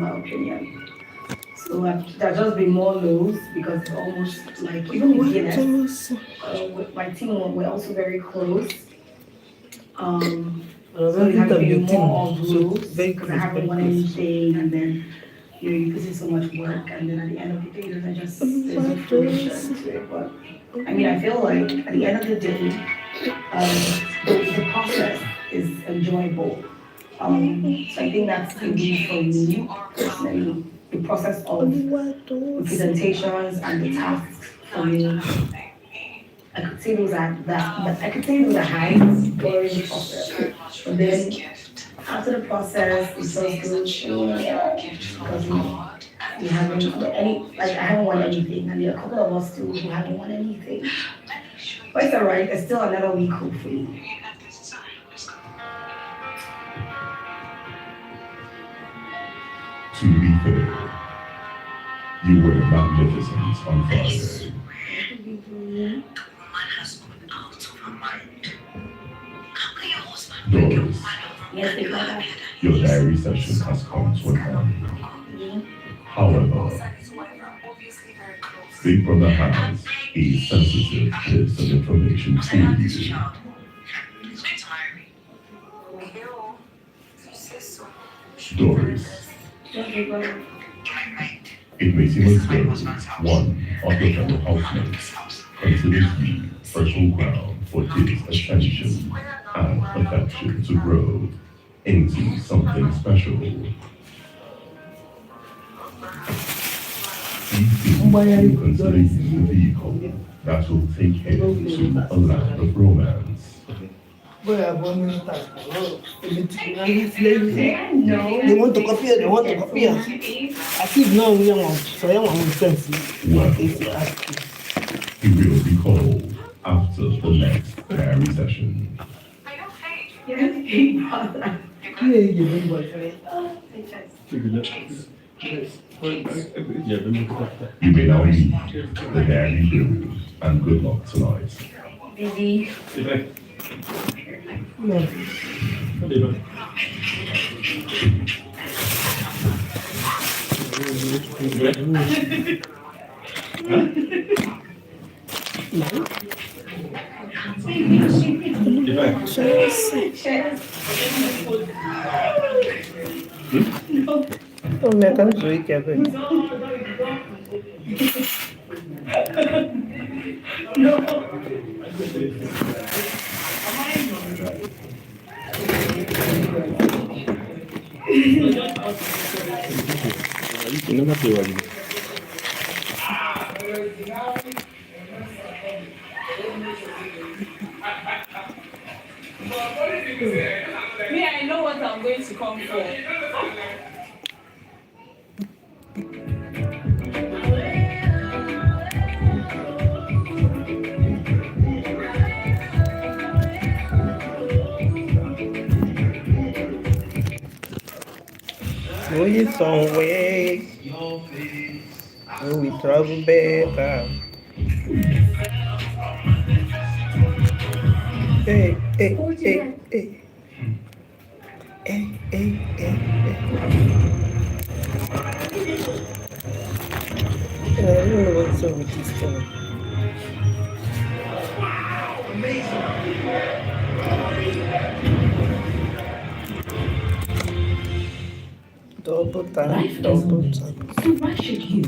my opinion. So there's just been more lows because it's almost like even with DNS, with my team we're also very close. So it has been more of lows because I haven't won anything, and then you put in so much work, and then at the end of the day, there's no fruition to it. But I mean, I feel like at the end of the day, the process is enjoyable. So I think that's a win for me personally. The process of the presentations and the tasks for me. I could say those are that I could say those are highs during the process. But then after the process, it just goes because we haven't won any like I haven't won anything, and there are a couple of us too who haven't won anything. But it's alright. There's still another week hopefully. To be fair, you were magnificent on Friday. Doris, your diary session has come to an end. However, Big Brother has a sensitive piece of information to you. Doris, it may seem as though one of your fellow housemates considers you fertile ground for his attention and affection to grow into something special. He seems to consider you the vehicle that will take him to a land of romance. They want to copy it, they want to copy it. I keep knowing young, so young one sense. Well, he will be called after the next diary session. You may now leave the diary room and good luck tonight. Busy. No. Oh, man, I'm sorry, Kevin. Me, I know what I'm going to come for. Going somewhere, we travel better. Hey, hey, hey, hey. Hey, hey, hey, hey. I don't know what's up with this thing. Double tap, double tap. So why should you?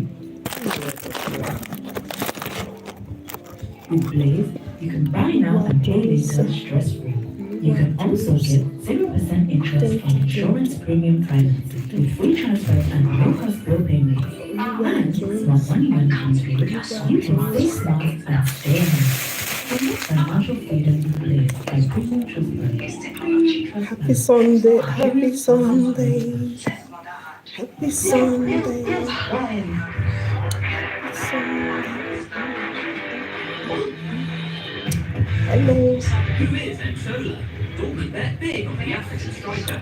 With Blaze, you can buy now and pay later stress-free. You can also get 0% interest on insurance premium financing with free transfers and no-cost bill payments. And smart money management. You can stay smart and stay home. Financial freedom in Blaze by Premium Trust. Happy Sunday, happy Sunday. Happy Sunday. Happy Sunday. Hello. Who is Ensola? Dortmund bet big on the African striker.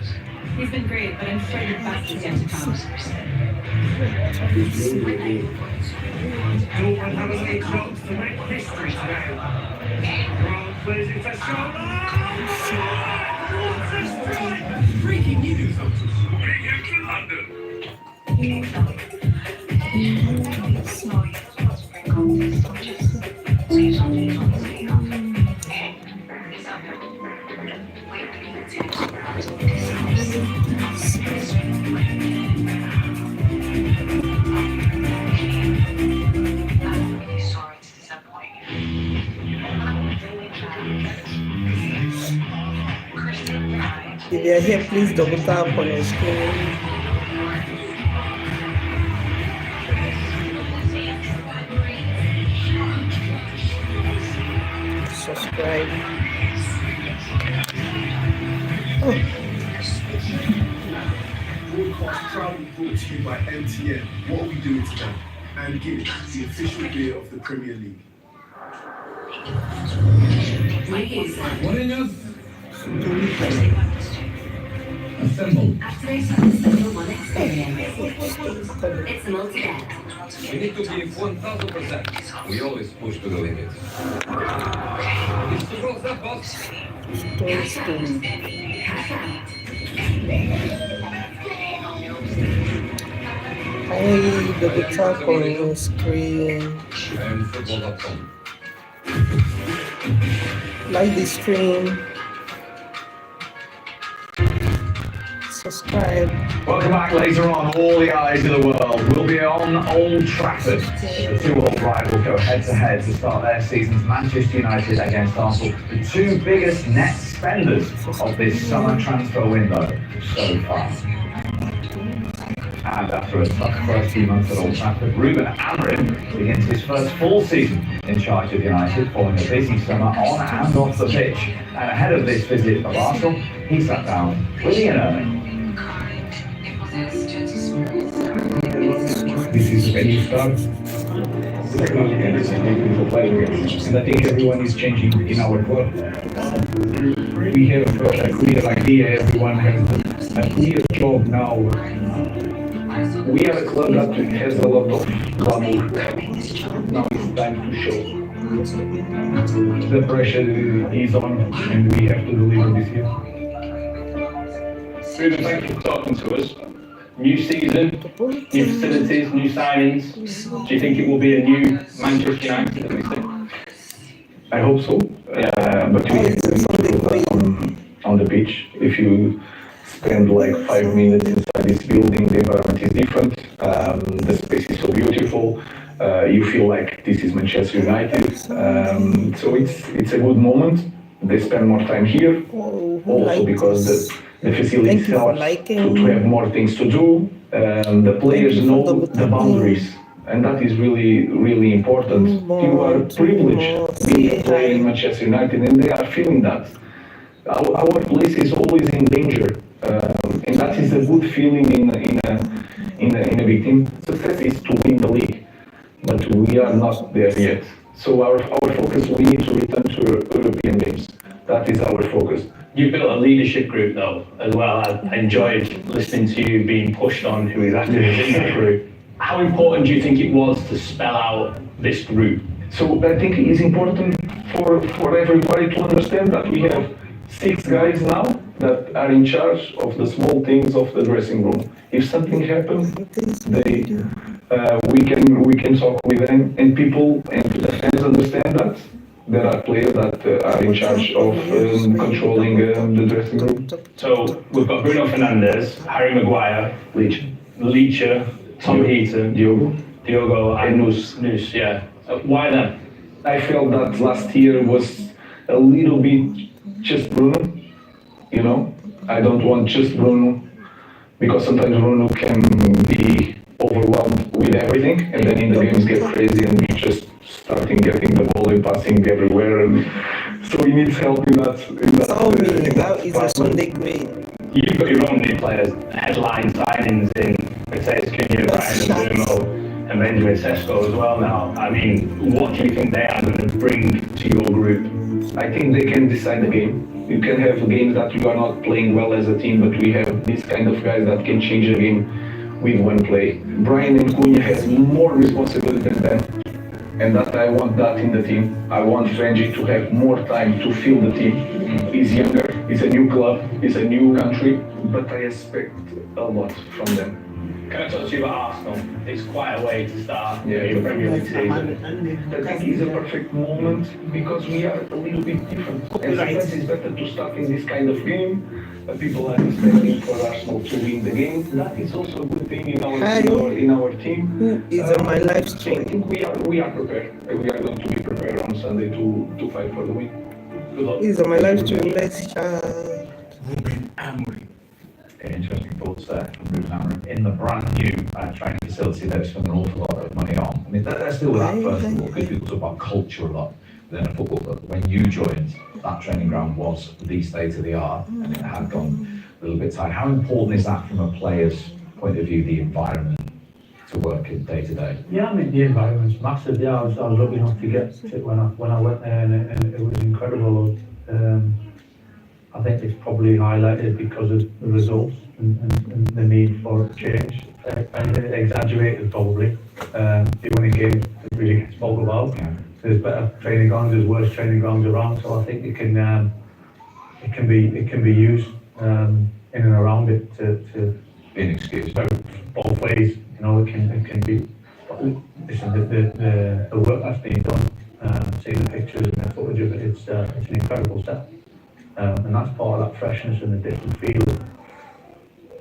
He's been great, but I'm sure the best is yet to come. Dortmund have a big chance to make history today. Grant plays it to Scholar. What a strike! Breaking news. Big him to London. If you are here, please double tap on your screen. Subscribe. Broadcast proudly brought to you by MTN. What are we doing today? And Guinness, the official beer of the Premier League. Assemble. Activate the Central One experience. It's multi-bet. We need to give 1000%. We always push to the limit. It's to cross that box. I double tap on your screen. And football.com. Like the stream. Subscribe. Welcome back. Later on, all the eyes of the world will be on Old Trafford. The two old rivals go head-to-head to start their seasons. Manchester United against Arsenal, the two biggest net spenders of this summer transfer window so far. And after a tough first few months at Old Trafford, Ruben Amorim begins his first full season in charge of United following a busy summer on and off the pitch. And ahead of this visit of Arsenal, he sat down with Ian Erming. This is a new start. Technology and people playing games. And I think everyone is changing in our club. We have a clear idea, everyone has a clear job now. We are a club that has a lot of glamour. Now it's time to show. The pressure is on and we have to deliver this year. Ruben, thank you for talking to us. New season, new facilities, new signings. Do you think it will be a new Manchester United at least? I hope so, but we have to improve on the pitch. If you spend like 5 minutes inside this building, the environment is different, the space is so beautiful, you feel like this is Manchester United, so it's a good moment. They spend more time here, also because the facilities help to have more things to do, the players know the boundaries. And that is really, really important. You are privileged being a player in Manchester United, and they are feeling that. Our place is always in danger, and that is a good feeling in a big team. Success is to win the league, but we are not there yet. So our focus, we need to return to European games. That is our focus. You built a leadership group though, as well. I enjoyed listening to you being pushed on who is active in that group. How important do you think it was to spell out this group? So I think it is important for everybody to understand that we have 6 guys now that are in charge of the small things of the dressing room. If something happens, we can talk with them, and people and the fans understand that there are players that are in charge of controlling the dressing room. So we've got Bruno Fernandes, Harry Maguire, Leacher, Tom Heaton, Diogo, and Nus. Yeah. Why them? I felt that last year was a little bit just Bruno. You know, I don't want just Bruno because sometimes Bruno can be overwhelmed with everything, and then in the games get crazy and we just starting getting the ball and passing everywhere, and so he needs help in that. That is a Sunday great. You've got your own new players, headline signings in Mateus Cunha, Brian Mbeumo, and Benjamin Sesko as well now. I mean, what do you think they are going to bring to your group? I think they can decide the game. You can have games that you are not playing well as a team, but we have these kind of guys that can change the game with one play. Brian and Cunha has more responsibility than them, and that I want that in the team. I want Frenji to have more time to feel the team. He's younger, it's a new club, it's a new country, but I expect a lot from them. Can I talk to you about Arsenal? It's quite a way to start the Premier League season. I think it's a perfect moment because we are a little bit different. And sometimes it's better to start in this kind of game. People are expecting for Arsenal to win the game. That is also a good thing in our team. Who is on my live So I stream? think we are prepared. We are going to be prepared on Sunday to fight for the win. Good luck. He's on my live stream. Let's chat. Ruben Amorim. Interesting thoughts there from Ruben Amorim. In the brand new training facility they've spent an awful lot of money on. I mean, let's deal with that first of all, because people talk about culture a lot within a football club. When you joined, that training ground was the state of the art and it had gone a little bit tight. How important is that from a player's point of view, the environment to work in day to day? Yeah, I mean, the environment's massive. Yeah, I was lucky enough to get it when I went there and it was incredible. I think it's probably highlighted because of the results and the need for change. Exaggerated probably. The only games that really get spoke about. There's better training grounds, there's worse training grounds around. So I think it can be used in and around it to Be an excuse. both ways. You know, it can be. Listen, the work that's being done, seeing the pictures and the footage of it, it's an incredible step. And that's part of that freshness and the different feel.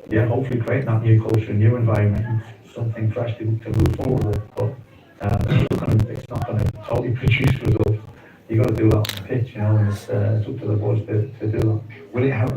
Yeah, hopefully creating that new culture, new environment, and something fresh to move forward with. But it's not going to totally produce results. You got to do that on the pitch, you know, and it's up to the boys to do that. Will it help